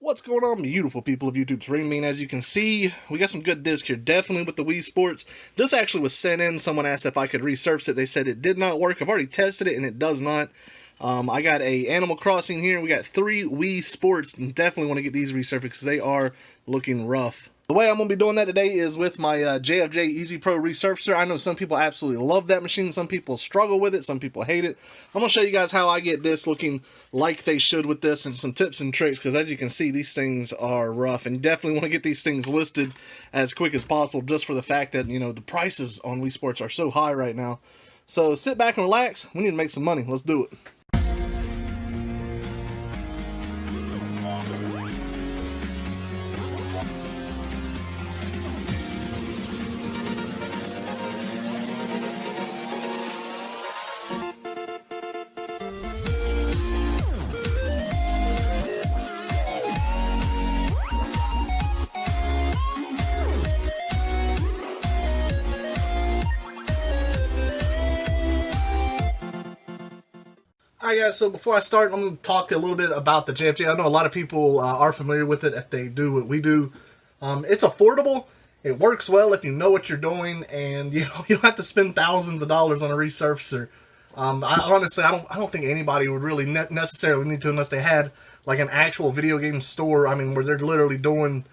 What's going on, beautiful people of YouTube's Renebean? As you can see, we got some good disc here, definitely with the Wii Sports. This actually was sent in. Someone asked if I could resurface it. They said it did not work. I've already tested it, and it does not. I got a Animal Crossing here. We got 3 Wii Sports, and definitely want to get these resurfaced because they are looking rough. The way I'm going to be doing that today is with my JFJ Easy Pro Resurfacer. I know some people absolutely love that machine. Some people struggle with it. Some people hate it. I'm going to show you guys how I get this looking like they should with this and some tips and tricks, because as you can see, these things are rough. And you definitely want to get these things listed as quick as possible, just for the fact that, you know, the prices on Wii Sports are so high right now. So sit back and relax. We need to make some money. Let's do it. Alright guys, so before I start, I'm going to talk a little bit about the JFJ. I know a lot of people are familiar with it if they do what we do. It's affordable, it works well if you know what you're doing, and you don't have to spend thousands of dollars on a resurfacer. Honestly, I don't think anybody would really necessarily need to unless they had like an actual video game store. I mean, where they're literally doing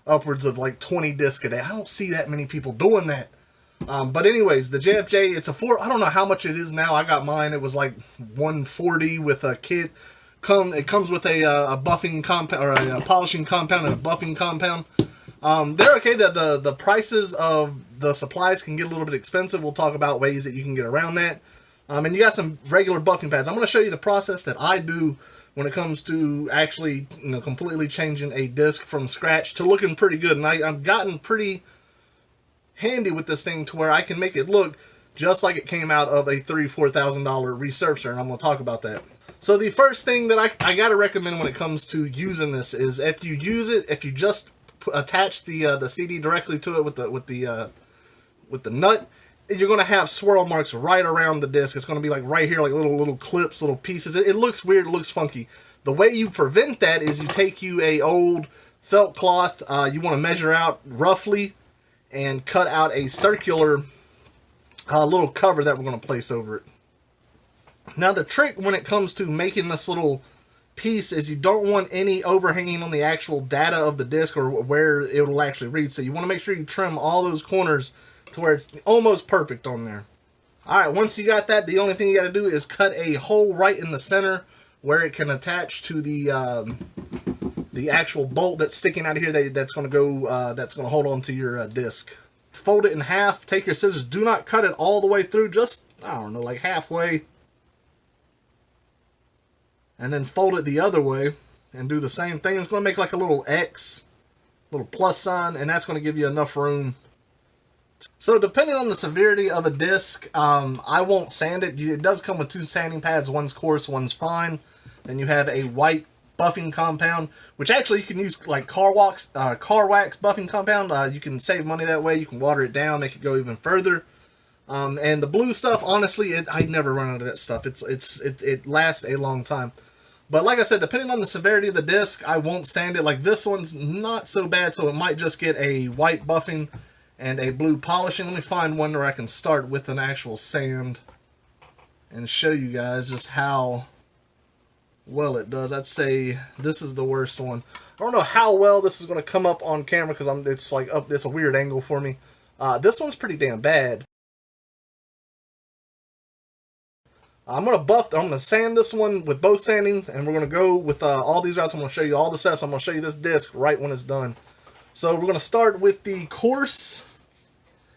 upwards of like 20 discs a day. I don't see that many people doing that. But anyways, the JFJ, I don't know how much it is now. I got mine. It was like $140 with a kit. It comes with a buffing compound, or a polishing compound and a buffing compound. They're okay. The prices of the supplies can get a little bit expensive. We'll talk about ways that you can get around that. And you got some regular buffing pads. I'm going to show you the process that I do when it comes to actually, completely changing a disc from scratch to looking pretty good. And I've gotten pretty handy with this thing to where I can make it look just like it came out of a $3,000-$4,000 resurfacer, and I'm going to talk about that. So the first thing that I got to recommend when it comes to using this is if you just attach the CD directly to it with the nut, you're going to have swirl marks right around the disc. It's going to be like right here, like little clips, little pieces. It looks weird, it looks funky. The way you prevent that is you take a old felt cloth, you want to measure out roughly and cut out a circular little cover that we're going to place over it. Now the trick when it comes to making this little piece is you don't want any overhanging on the actual data of the disc or where it will actually read. So you want to make sure you trim all those corners to where it's almost perfect on there. Alright, once you got that, the only thing you got to do is cut a hole right in the center where it can attach to the actual bolt that's sticking out of here that's going to hold on to your disc. Fold it in half. Take your scissors. Do not cut it all the way through. Just, I don't know, like halfway. And then fold it the other way and do the same thing. It's going to make like a little X, little plus sign, and that's going to give you enough room. So depending on the severity of a disc, I won't sand it. It does come with 2 sanding pads. One's coarse, one's fine. Then you have a white buffing compound, which actually you can use like car wax buffing compound. You can save money that way. You can water it down, make it go even further. And the blue stuff, honestly, I never run out of that stuff. It lasts a long time. But like I said, depending on the severity of the disc, I won't sand it. Like this one's not so bad, so it might just get a white buffing and a blue polishing. Let me find one where I can start with an actual sand and show you guys just how well it does. I'd say this is the worst one. I don't know how well this is going to come up on camera because it's a weird angle for me. This one's pretty damn bad. I'm going to sand this one with both sanding, and we're going to go with all these routes. I'm going to show you all the steps. I'm going to show you this disc right when it's done. So we're going to start with the coarse,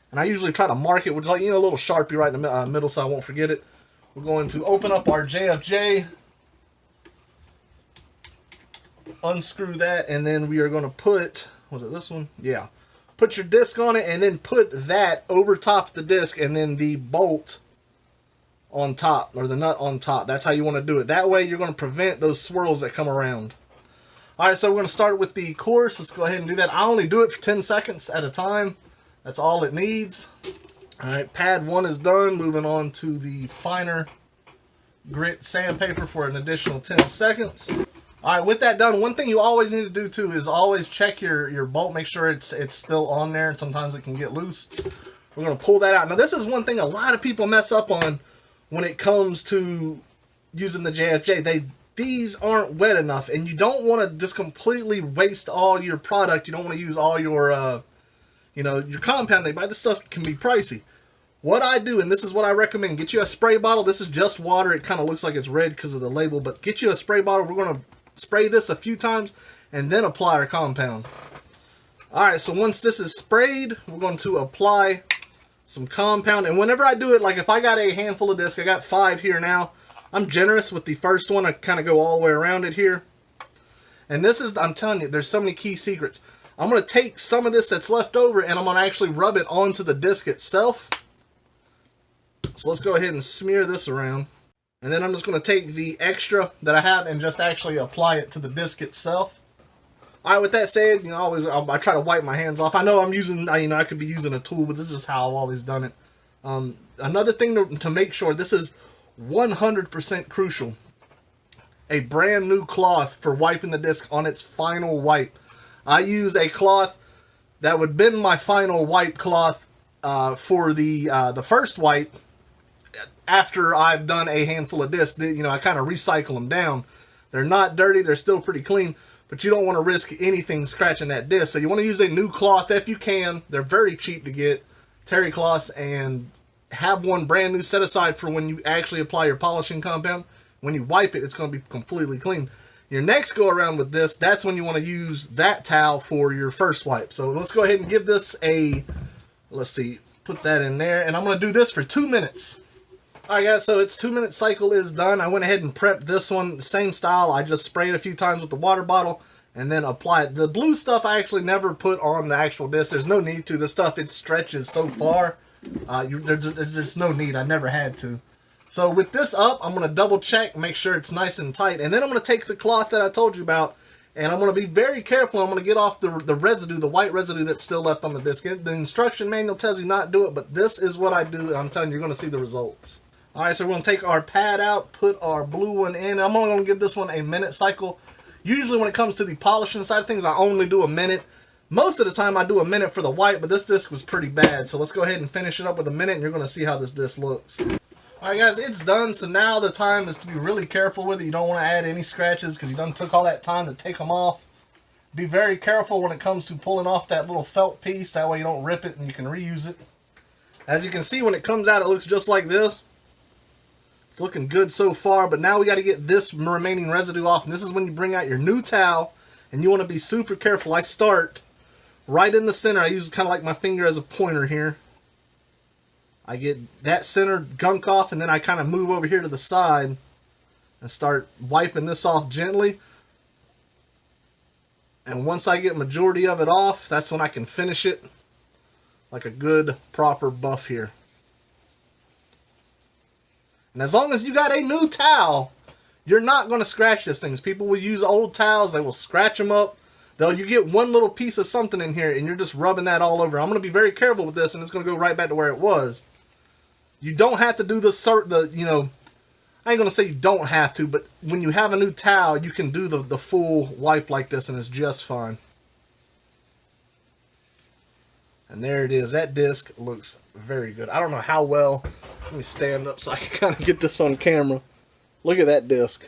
and I usually try to mark it with like, a little Sharpie right in the middle so I won't forget it. We're going to open up our JFJ, unscrew that, and then we are going to put, was it this one? Yeah. Put your disc on it, and then put that over top of the disc, and then the bolt on top, or the nut on top. That's how you want to do it. That way you're going to prevent those swirls that come around. Alright, so we're going to start with the coarse. Let's go ahead and do that. I only do it for 10 seconds at a time. That's all it needs. Alright, pad 1 is done. Moving on to the finer grit sandpaper for an additional 10 seconds. All right, with that done, one thing you always need to do too is always check your bolt, make sure it's still on there, and sometimes it can get loose. We're going to pull that out. Now, this is one thing a lot of people mess up on when it comes to using the JFJ. These aren't wet enough, and you don't want to just completely waste all your product. You don't want to use all your, your compound they buy. This stuff can be pricey. What I do, and this is what I recommend, get you a spray bottle. This is just water. It kind of looks like it's red because of the label, but get you a spray bottle. We're going to spray this a few times and then apply our compound. Alright, so once this is sprayed, we're going to apply some compound. And whenever I do it, like if I got a handful of discs, I got 5 here now. I'm generous with the first one. I kind of go all the way around it here. And this is, I'm telling you, there's so many key secrets. I'm going to take some of this that's left over and I'm going to actually rub it onto the disc itself. So let's go ahead and smear this around. And then I'm just going to take the extra that I have and just actually apply it to the disc itself. Alright, with that said, I try to wipe my hands off. I know I'm using, I could be using a tool, but this is how I've always done it. Another thing to make sure, this is 100% crucial. A brand new cloth for wiping the disc on its final wipe. I use a cloth that would been my final wipe cloth for the first wipe. After I've done a handful of discs, I kind of recycle them down. They're not dirty, they're still pretty clean, but you don't want to risk anything scratching that disc. So you want to use a new cloth if you can. They're very cheap to get, terry cloths, and have one brand new set aside for when you actually apply your polishing compound. When you wipe it, it's going to be completely clean. Your next go around with this, that's when you want to use that towel for your first wipe. So let's go ahead and give this let's see, put that in there, and I'm going to do this for 2 minutes. Alright guys, so its 2 minute cycle is done. I went ahead and prepped this one, same style. I just sprayed it a few times with the water bottle and then apply it. The blue stuff I actually never put on the actual disc. There's no need to. This stuff, it stretches so far. There's no need. I never had to. So with this up, I'm going to double check, make sure it's nice and tight. And then I'm going to take the cloth that I told you about, and I'm going to be very careful. I'm going to get off the residue, the white residue that's still left on the disc. The instruction manual tells you not to do it, but this is what I do, and I'm telling you, you're going to see the results. Alright, so we're going to take our pad out, put our blue one in. I'm only going to give this one a minute cycle. Usually when it comes to the polishing side of things, I only do a minute. Most of the time I do a minute for the white, but this disc was pretty bad. So let's go ahead and finish it up with a minute, and you're going to see how this disc looks. Alright guys, it's done. So now the time is to be really careful with it. You don't want to add any scratches because you done took all that time to take them off. Be very careful when it comes to pulling off that little felt piece. That way you don't rip it and you can reuse it. As you can see, when it comes out, it looks just like this. It's looking good so far, but now we got to get this remaining residue off. And this is when you bring out your new towel, and you want to be super careful. I start right in the center. I use kind of like my finger as a pointer here. I get that center gunk off, and then I kind of move over here to the side and start wiping this off gently. And once I get majority of it off, that's when I can finish it like a good proper buff here. And as long as you got a new towel, you're not going to scratch this thing. People will use old towels. They will scratch them up. You get one little piece of something in here, and you're just rubbing that all over. I'm going to be very careful with this, and it's going to go right back to where it was. You don't have to do I ain't going to say you don't have to, but when you have a new towel, you can do the full wipe like this, and it's just fine. And there it is. That disc looks very good. I don't know how well. Let me stand up so I can kind of get this on camera. Look at that disc.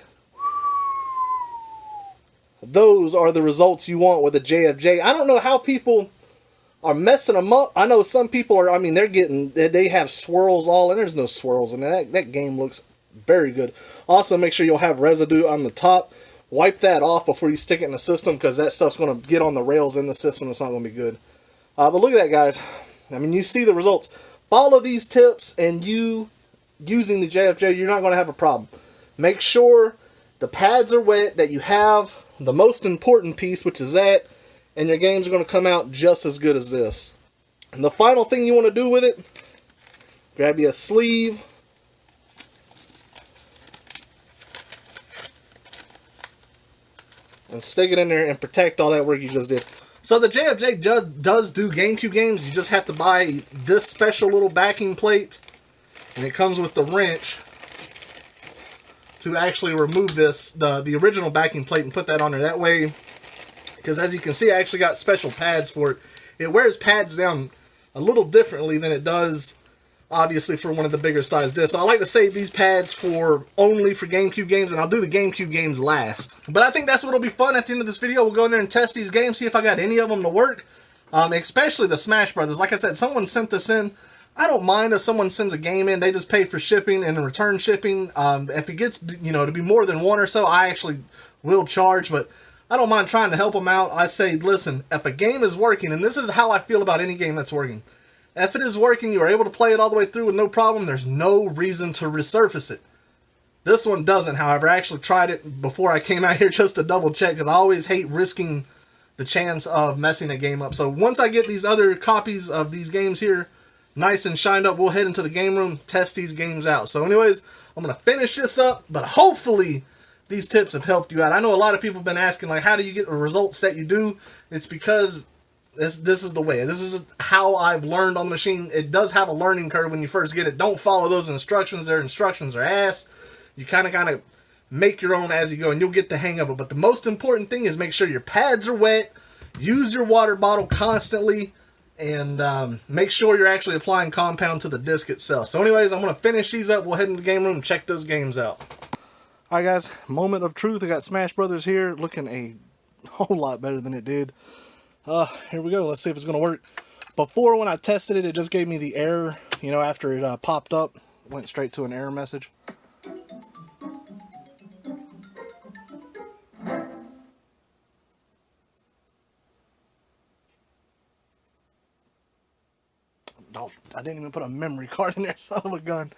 Those are the results you want with a JFJ. I don't know how people are messing them up. I know some people are, they have swirls all, and there's no swirls in that. That game looks very good. Also, make sure you'll have residue on the top. Wipe that off before you stick it in the system, because that stuff's going to get on the rails in the system. It's not going to be good. But look at that, guys. You see the results. Follow these tips, and you using the JFJ, you're not going to have a problem. Make sure the pads are wet, that you have the most important piece, which is that, and your games are going to come out just as good as this. And the final thing you want to do with it, grab you a sleeve. And stick it in there and protect all that work you just did. So the JFJ does do GameCube games. You just have to buy this special little backing plate. And it comes with the wrench to actually remove this, the original backing plate, and put that on there. That way, because as you can see, I actually got special pads for it. It wears pads down a little differently than it does, obviously, for one of the bigger size discs. So I like to save these pads only for GameCube games, and I'll do the GameCube games last. But I think that's what'll be fun at the end of this video. We'll go in there and test these games, see if I got any of them to work. Especially the Smash Brothers. Like I said, someone sent this in. I don't mind if someone sends a game in. They just pay for shipping and return shipping. If it gets, to be more than one or so, I actually will charge, but I don't mind trying to help them out. I say, listen, if a game is working, and this is how I feel about any game that's working. If it is working, you are able to play it all the way through with no problem, there's no reason to resurface it. This one doesn't, however. I actually tried it before I came out here just to double check, because I always hate risking the chance of messing a game up. So once I get these other copies of these games here nice and shined up, we'll head into the game room, test these games out. So anyways, I'm going to finish this up, but hopefully these tips have helped you out. I know a lot of people have been asking, like, how do you get the results that you do? It's because this is the way. This is how I've learned on the machine. It does have a learning curve when you first get it. Don't follow those instructions. Their instructions are ass. You kind of make your own as you go, and you'll get the hang of it. But the most important thing is make sure your pads are wet. Use your water bottle constantly. And make sure you're actually applying compound to the disc itself. So anyways, I'm going to finish these up. We'll head into the game room and check those games out. Alright guys, moment of truth. I got Smash Brothers here looking a whole lot better than it did. Here we go. Let's see if it's going to work. Before, when I tested it, it just gave me the error. After it popped up, went straight to an error message. Oh, I didn't even put a memory card in there, son of a gun.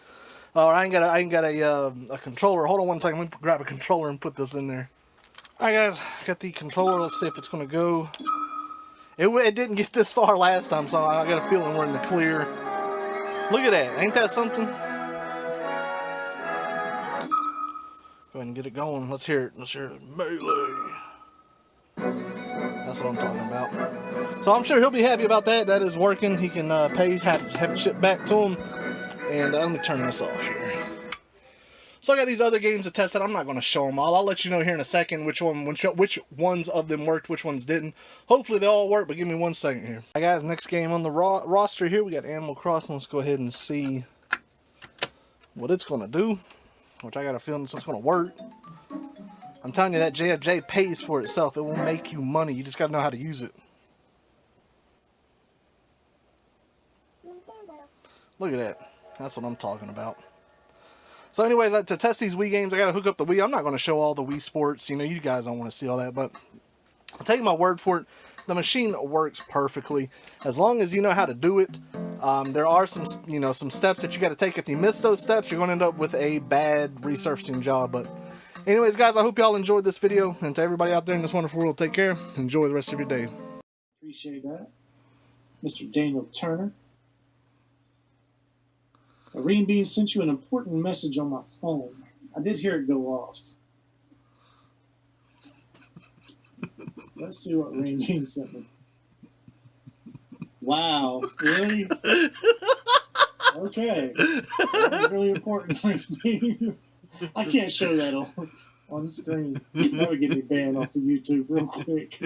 I ain't got a controller. Hold on one second. Let me grab a controller and put this in there. Alright guys, got the controller. Let's see if it's going to go. It didn't get this far last time, so I got a feeling we're in the clear. Look at that. Ain't that something? Go ahead and get it going. Let's hear it. Let's hear it. Melee. That's what I'm talking about. So I'm sure he'll be happy about that. That is working. He can have it shipped back to him. And let me turn this off here. So I got these other games to test out. I'm not going to show them all. I'll let you know here in a second which ones of them worked, which ones didn't. Hopefully they all work, but give me 1 second here. Alright guys, next game on the roster here, we got Animal Crossing. Let's go ahead and see what it's going to do. Which I got a feeling it's going to work. I'm telling you, that JFJ pays for itself. It will make you money. You just got to know how to use it. Look at that. That's what I'm talking about. So anyways, to test these Wii games, I got to hook up the Wii. I'm not going to show all the Wii Sports. You guys don't want to see all that, but I'll take my word for it. The machine works perfectly. As long as you know how to do it. There are some steps that you got to take. If you miss those steps, you're going to end up with a bad resurfacing job. But anyways, guys, I hope y'all enjoyed this video. And to everybody out there in this wonderful world, take care. Enjoy the rest of your day. Appreciate that. Mr. Daniel Turner. Renebean sent you an important message on my phone. I did hear it go off. Let's see what Renebean sent me. Wow, really? Okay. That's really important, Renebean. I can't show that on the screen. That would get me banned off of YouTube real quick.